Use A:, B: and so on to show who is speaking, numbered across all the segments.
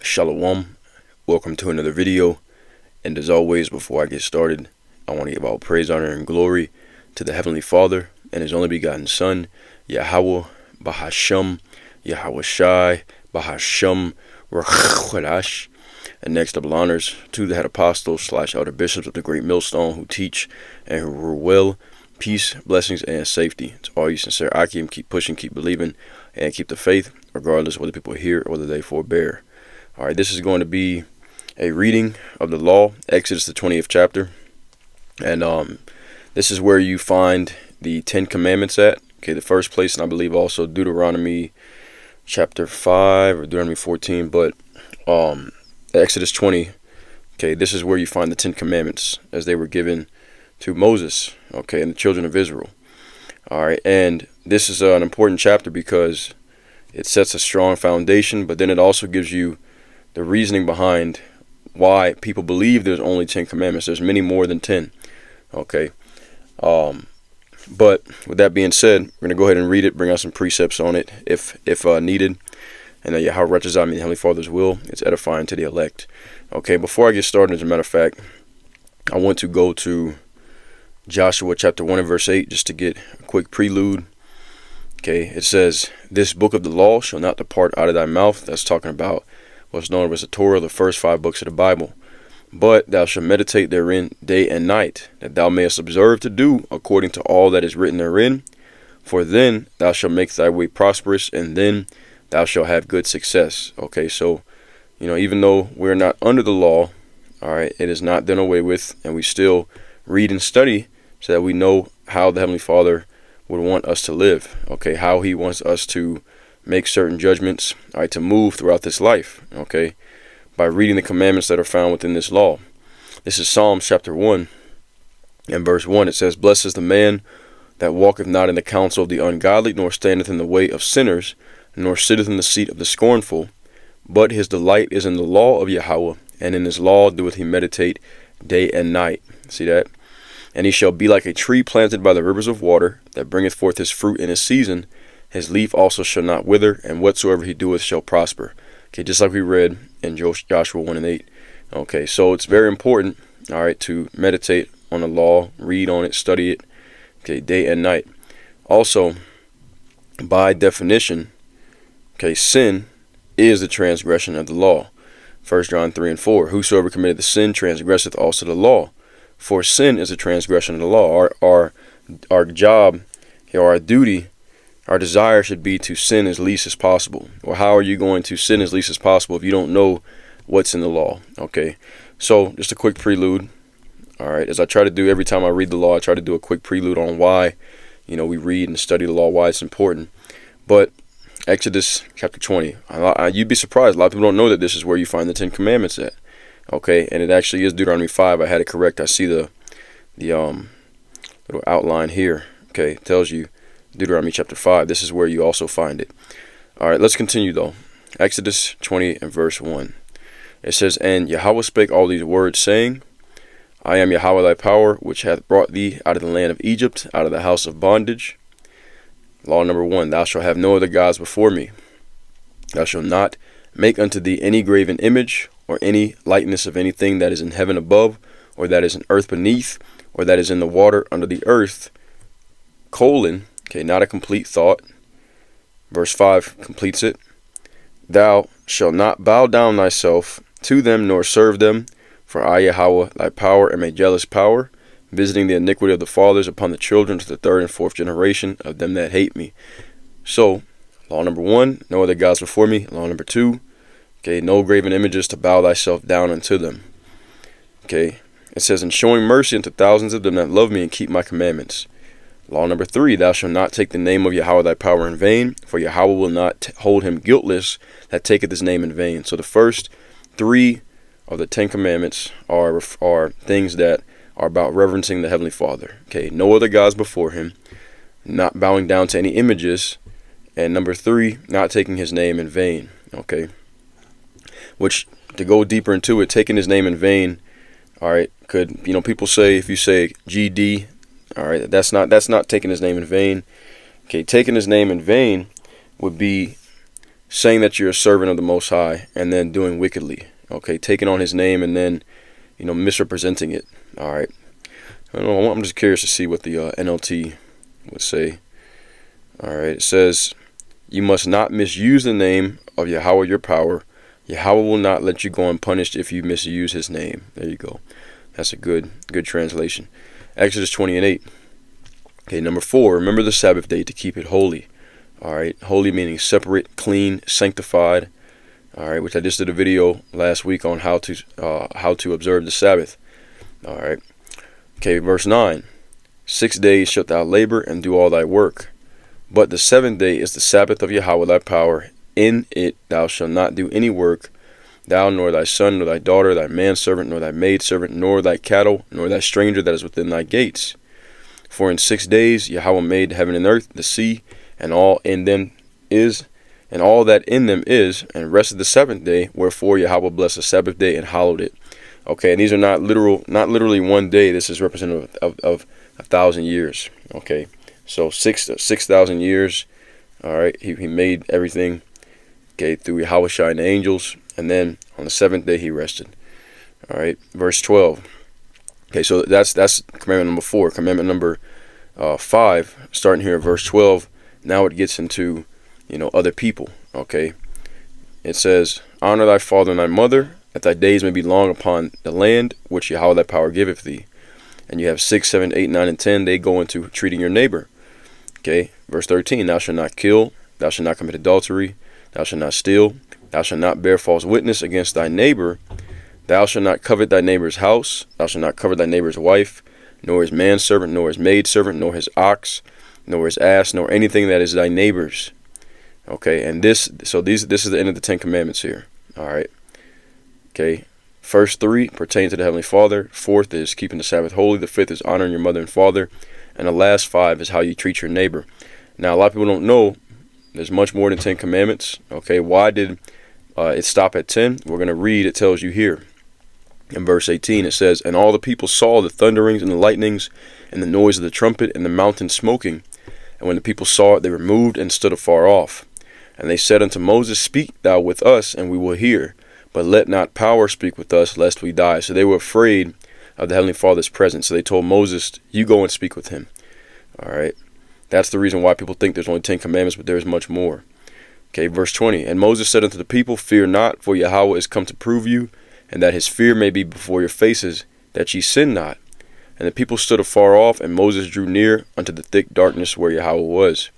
A: Shalom, welcome to another video, and as always, before I get started, I want to give all praise, honor, and glory to the Heavenly Father and His only begotten Son, Yahweh, Bahashem, Yahweh Shai, Bahashem, Rakhadash, and next double honors to the head apostles / elder bishops of the Great Millstone who teach and who rule well, peace, blessings, and safety. To all you sincere Akim, keep pushing, keep believing, and keep the faith, regardless whether people hear or whether they forbear. All right, this is going to be a reading of the law, Exodus the 20th chapter, and this is where you find the 10 commandments at. Okay, the first place, and I believe also Deuteronomy chapter 5 or Deuteronomy 14, but Exodus 20. Okay, this is where you find the 10 commandments as they were given to Moses, okay, and the children of Israel. All right, and this is an important chapter because it sets a strong foundation, but then it also gives you the reasoning behind why people believe there's only 10 commandments. There's many more than 10. Okay. But with that being said, we're going to go ahead and read it, bring out some precepts on it if needed. And how it reaches out me the Heavenly Father's will. It's edifying to the elect. Okay, before I get started, as a matter of fact, I want to go to Joshua chapter 1 and verse 8 just to get a quick prelude. Okay, it says, "This book of the law shall not depart out of thy mouth." That's talking about what's known as the Torah, the first 5 books of the Bible. "But thou shalt meditate therein day and night, that thou mayest observe to do according to all that is written therein. For then thou shalt make thy way prosperous, and then thou shalt have good success." Okay, so, even though we're not under the law, all right, it is not done away with, and we still read and study so that we know how the Heavenly Father would want us to live, okay, how He wants us to make certain judgments, all right, to move throughout this life, okay, by reading the commandments that are found within this law. This is Psalms chapter 1 and verse 1. It says, "Blessed is the man that walketh not in the counsel of the ungodly, nor standeth in the way of sinners, nor sitteth in the seat of the scornful. But his delight is in the law of Yahweh, and in his law doeth he meditate day and night." See that? "And he shall be like a tree planted by the rivers of water, that bringeth forth his fruit in his season. His leaf also shall not wither, and whatsoever he doeth shall prosper." Okay, just like we read in Joshua 1 and 8. Okay, so it's very important, all right, to meditate on the law, read on it, study it, okay, day and night. Also, by definition, okay, sin is the transgression of the law. 1 John 3 and 4, "Whosoever committed the sin transgresseth also the law. For sin is a transgression of the law." Our job, our duty, our desire should be to sin as least as possible. Or how are you going to sin as least as possible if you don't know what's in the law? Okay, so just a quick prelude. All right, as I try to do every time I read the law, I try to do a quick prelude on why, we read and study the law, why it's important. But Exodus chapter 20, you'd be surprised. A lot of people don't know that this is where you find the 10 commandments at. Okay, and it actually is Deuteronomy 5. I had it correct. I see the little outline here. Okay, it tells you Deuteronomy chapter 5. This is where you also find it. All right, let's continue though. Exodus 20 and verse 1. It says, "And Yahweh spake all these words, saying, I am Yahweh thy power, which hath brought thee out of the land of Egypt, out of the house of bondage." Law number 1, "Thou shalt have no other gods before me. Thou shalt not make unto thee any graven image, or any likeness of anything that is in heaven above, or that is in earth beneath, or that is in the water under the earth." Colon, okay, not a complete thought. Verse 5 completes it. "Thou shalt not bow down thyself to them, nor serve them. For I, Yahweh, thy power, am a jealous power, visiting the iniquity of the fathers upon the children to the 3rd and 4th generation of them that hate me." So, law number 1, no other gods before me. Law number 2, okay, no graven images to bow thyself down unto them. Okay, it says, "And showing mercy unto thousands of them that love me and keep my commandments." Law number 3, "Thou shalt not take the name of Yahweh thy power in vain, for Yahweh will not hold him guiltless that taketh his name in vain." So the first 3 of the 10 commandments are things that are about reverencing the Heavenly Father. Okay, no other gods before him, not bowing down to any images, and number 3, not taking his name in vain. Okay, which, to go deeper into it, taking his name in vain, all right, could, people say, if you say GD, all right, that's not taking his name in vain. Okay, taking his name in vain would be saying that you're a servant of the Most High and then doing wickedly. Okay, taking on his name and then, misrepresenting it. All right. I don't know, I'm just curious to see what the NLT would say. All right, it says, you must not misuse the name of Yahweh your power. Yahweh will not let you go unpunished if you misuse his name. There you go. That's a good translation. Exodus 20:8. Okay, number 4, remember the Sabbath day to keep it holy. All right, holy meaning separate, clean, sanctified. All right, which I just did a video last week on how to observe the Sabbath. All right. Okay, verse 9. 6 days shalt thou labor and do all thy work. But the 7th day is the Sabbath of Yahweh thy power. In it thou shalt not do any work, thou nor thy son, nor thy daughter, thy manservant, nor thy maidservant, nor thy cattle, nor thy stranger that is within thy gates. For in 6 days Yahweh made heaven and earth, the sea, and all in them is, and all that in them is, and rested the 7th day. Wherefore Yahweh blessed the Sabbath day and hallowed it. Okay, and these are not literally one day. This is representative of 1,000 years. Okay, so 6,000 years. All right, he made everything. Okay, through Yahweh and the angels, and then on the 7th day he rested. All right, verse 12. Okay, so that's commandment number 4. Commandment number 5, starting here at verse 12. Now it gets into, other people. Okay, it says, honor thy father and thy mother, that thy days may be long upon the land which Yahweh thy power giveth thee. And you have 6, 7, 8, 9, and 10. They go into treating your neighbor. Okay, verse 13. Thou shalt not kill. Thou shalt not commit adultery. Thou shalt not steal. Thou shalt not bear false witness against thy neighbor. Thou shalt not covet thy neighbor's house. Thou shalt not covet thy neighbor's wife, nor his manservant, nor his maidservant, nor his ox, nor his ass, nor anything that is thy neighbor's. Okay, and this is the end of the 10 Commandments here. All right. Okay. First 3 pertain to the Heavenly Father. 4th is keeping the Sabbath holy. The 5th is honoring your mother and father. And the last 5 is how you treat your neighbor. Now, a lot of people don't know there's much more than 10 commandments. Okay, why did it stop at 10? We're going to read. It tells you here. In verse 18, it says, and all the people saw the thunderings and the lightnings and the noise of the trumpet and the mountain smoking. And when the people saw it, they removed and stood afar off. And they said unto Moses, speak thou with us, and we will hear. But let not power speak with us, lest we die. So they were afraid of the Heavenly Father's presence. So they told Moses, you go and speak with him. All right. That's the reason why people think there's only 10 commandments, but there's much more. Okay, verse 20. And Moses said unto the people, fear not, for Yahweh is come to prove you, and that his fear may be before your faces, that ye sin not. And the people stood afar off, and Moses drew near unto the thick darkness where Yahweh was.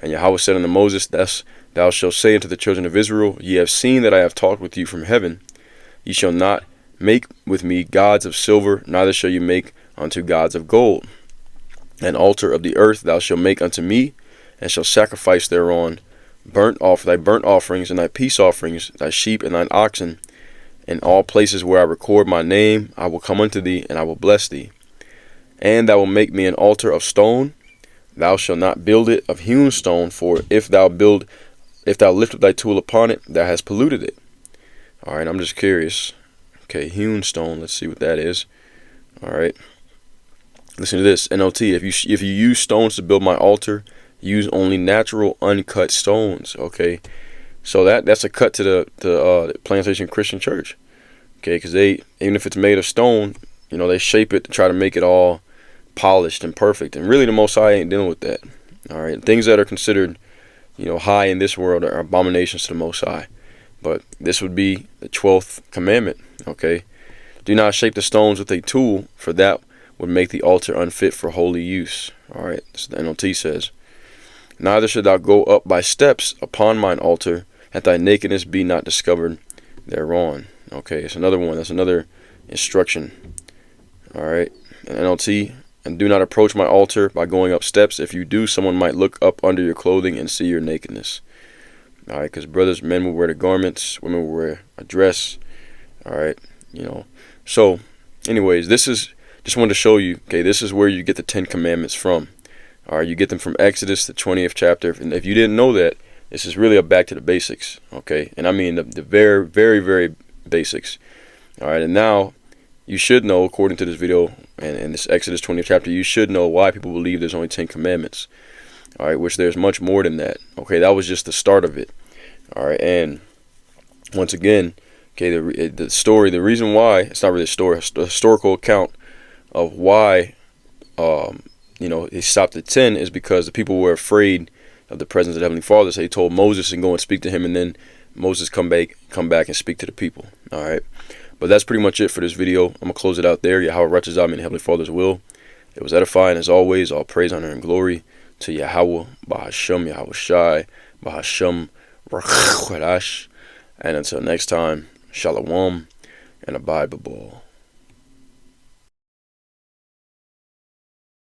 A: And Yahweh said unto Moses, thus thou shalt say unto the children of Israel, ye have seen that I have talked with you from heaven. Ye shall not make with me gods of silver, neither shall you make unto gods of gold. An altar of the earth thou shalt make unto me, and shalt sacrifice thereon thy burnt offerings and thy peace offerings, thy sheep and thine oxen. In all places where I record my name, I will come unto thee, and I will bless thee. And thou wilt make me an altar of stone. Thou shalt not build it of hewn stone, for if thou lift up thy tool upon it, thou hast polluted it. All right, I'm just curious. Okay, hewn stone. Let's see what that is. All right. Listen to this. NLT. If you use stones to build my altar, use only natural uncut stones. Okay. So that's a cut to the Plantation Christian Church. Okay, because even if it's made of stone, they shape it to try to make it all polished and perfect. And really, the Most High ain't dealing with that. All right, things that are considered, high in this world are abominations to the Most High. But this would be the 12th commandment. Okay, do not shape the stones with a tool, for that would make the altar unfit for holy use. All right, that's what the NLT says. Neither should thou go up by steps upon mine altar, that thy nakedness be not discovered thereon. Okay, it's another one. That's another instruction. All right, and NLT. And do not approach my altar by going up steps. If you do, someone might look up under your clothing and see your nakedness. All right, because brothers, men will wear the garments, women will wear a dress. All right, So, anyways, just wanted to show you. Okay, this is where you get the 10 Commandments from. All right, you get them from Exodus, the 20th chapter. And if you didn't know that, this is really a back to the basics. Okay, and I mean the very, very, very basics. All right, and now you should know, according to this video and this Exodus 20th chapter, you should know why people believe there's only 10 commandments. All right, which there's much more than that. Okay, that was just the start of it. All right, and once again, okay, the story, the reason why, it's not really a story, it's a historical account of why, he stopped at 10 is because the people were afraid of the presence of the Heavenly Father. So he told Moses to go and speak to him, and then Moses come back and speak to the people. All right, but that's pretty much it for this video. I'm gonna close it out there. Yahweh Ratchazah, in the Heavenly Father's will. It was edifying as always. All praise, honor, and glory to Yahweh, Bahashem, Yahweh Shai, Bahashem, Rachadash. And until next time, Shalom and Abide Babal.